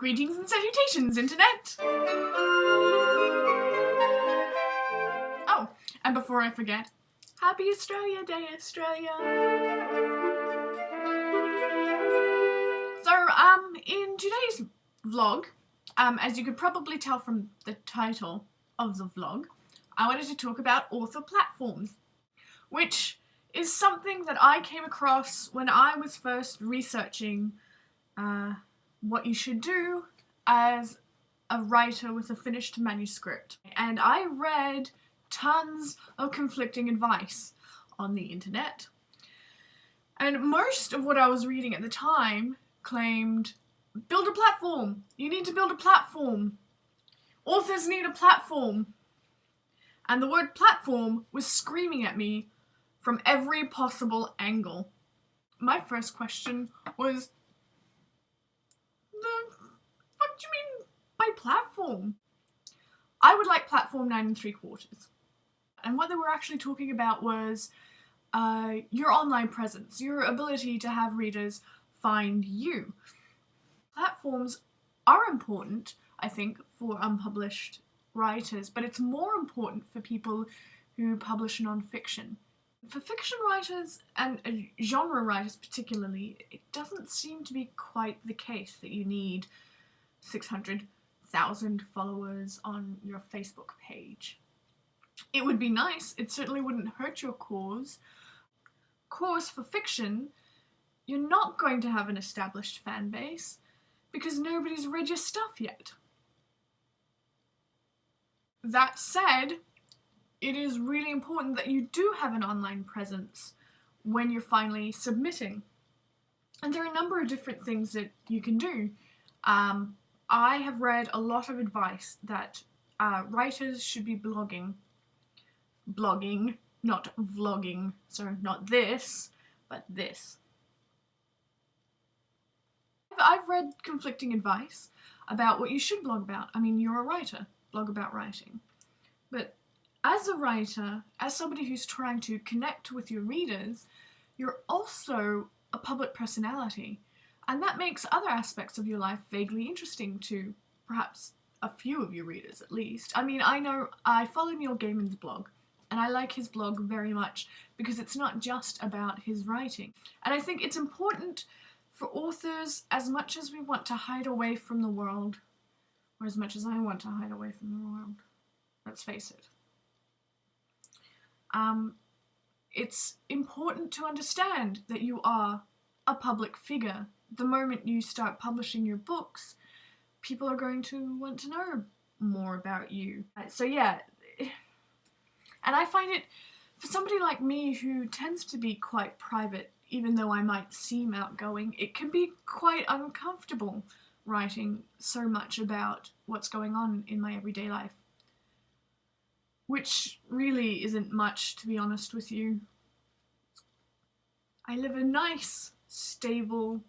Greetings and salutations, Internet! Oh, and before I forget, Happy Australia Day, Australia! So, in today's vlog, as you could probably tell from the title of the vlog, I wanted to talk about author platforms, which is something that I came across when I was first researching what you should do as a writer with a finished manuscript. And I read tons of conflicting advice on the internet. And most of what I was reading at the time claimed, build a platform. You need to build a platform. Authors need a platform. And the word platform was screaming at me from every possible angle. My first question was, what do you mean by platform? I would like platform 9 3/4. And what they were actually talking about was your online presence, your ability to have readers find you. Platforms are important, I think, for unpublished writers, but it's more important for people who publish non-fiction. For fiction writers, and genre writers particularly, it doesn't seem to be quite the case that you need 600,000 followers on your Facebook page. It would be nice, it certainly wouldn't hurt your cause. Of course, for fiction, you're not going to have an established fan base because nobody's read your stuff yet. That said, it is really important that you do have an online presence when you're finally submitting. And there are a number of different things that you can do. I have read a lot of advice that writers should be blogging, not vlogging, so not this, but this. I've read conflicting advice about what you should blog about. I mean, you're a writer, blog about writing. But as a writer, as somebody who's trying to connect with your readers, you're also a public personality. And that makes other aspects of your life vaguely interesting to perhaps a few of your readers at least. I mean, I know I follow Neil Gaiman's blog, and I like his blog very much because it's not just about his writing. And I think it's important for authors, as much as we want to hide away from the world, or as much as I want to hide away from the world, let's face it. It's important to understand that you are a public figure. The moment you start publishing your books, people are going to want to know more about you. So yeah, and I find it, for somebody like me who tends to be quite private, even though I might seem outgoing, it can be quite uncomfortable writing so much about what's going on in my everyday life. Which really isn't much, to be honest with you. I live a nice, stable,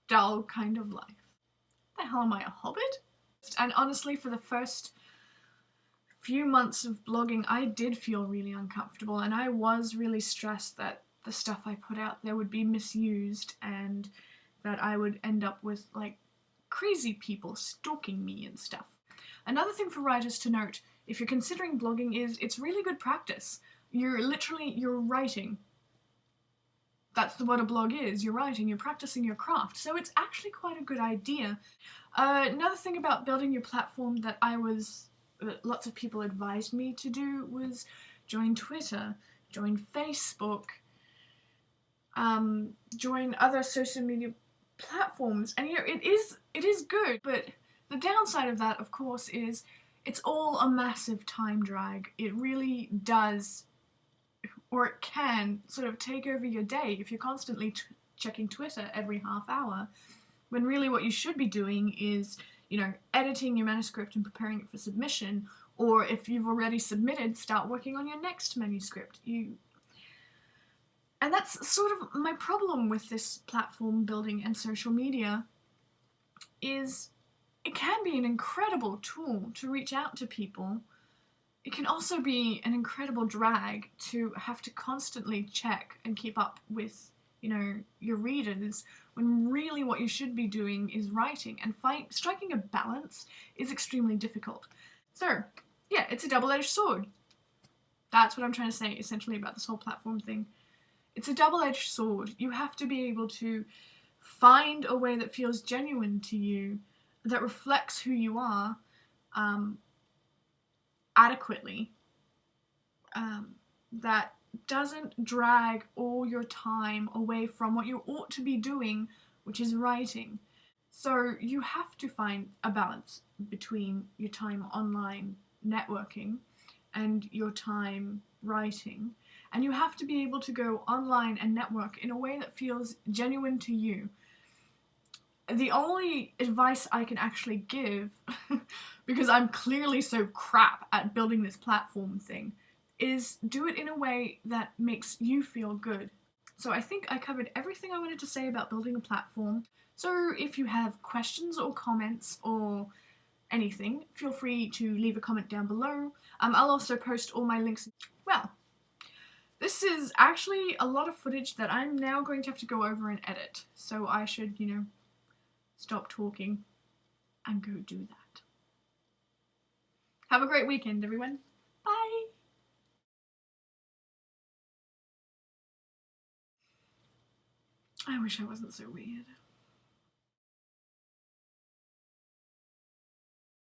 dull kind of life. The hell am I, a hobbit? And honestly, for the first few months of blogging, I did feel really uncomfortable, and I was really stressed that the stuff I put out there would be misused and that I would end up with, like, crazy people stalking me and stuff. Another thing for writers to note, if you're considering blogging, is it's really good practice. You're writing. That's what a blog is. You're writing, you're practicing your craft. So it's actually quite a good idea. Another thing about building your platform that lots of people advised me to do was join Twitter, join Facebook, join other social media platforms. And you know, it is good, but the downside of that, of course, is it's all a massive time drag. It really does, or it can, sort of take over your day if you're constantly checking Twitter every half hour, when really what you should be doing is, you know, editing your manuscript and preparing it for submission, or if you've already submitted, start working on your next manuscript. And that's sort of my problem with this platform building and social media, is it can be an incredible tool to reach out to people. It can also be an incredible drag to have to constantly check and keep up with your readers, when really what you should be doing is writing, and striking a balance is extremely difficult. So yeah, it's a double-edged sword. That's what I'm trying to say essentially about this whole platform thing. It's a double-edged sword. You have to be able to find a way that feels genuine to you, that reflects who you are adequately, that doesn't drag all your time away from what you ought to be doing, which is writing. So you have to find a balance between your time online networking and your time writing. And you have to be able to go online and network in a way that feels genuine to you. The only advice I can actually give, because I'm clearly so crap at building this platform thing, is do it in a way that makes you feel good. So I think I covered everything I wanted to say about building a platform. So if you have questions or comments or anything, feel free to leave a comment down below. I'll also post all my links. Well, this is actually a lot of footage that I'm now going to have to go over and edit. So I should, stop talking and go do that. Have a great weekend, everyone. Bye! I wish I wasn't so weird.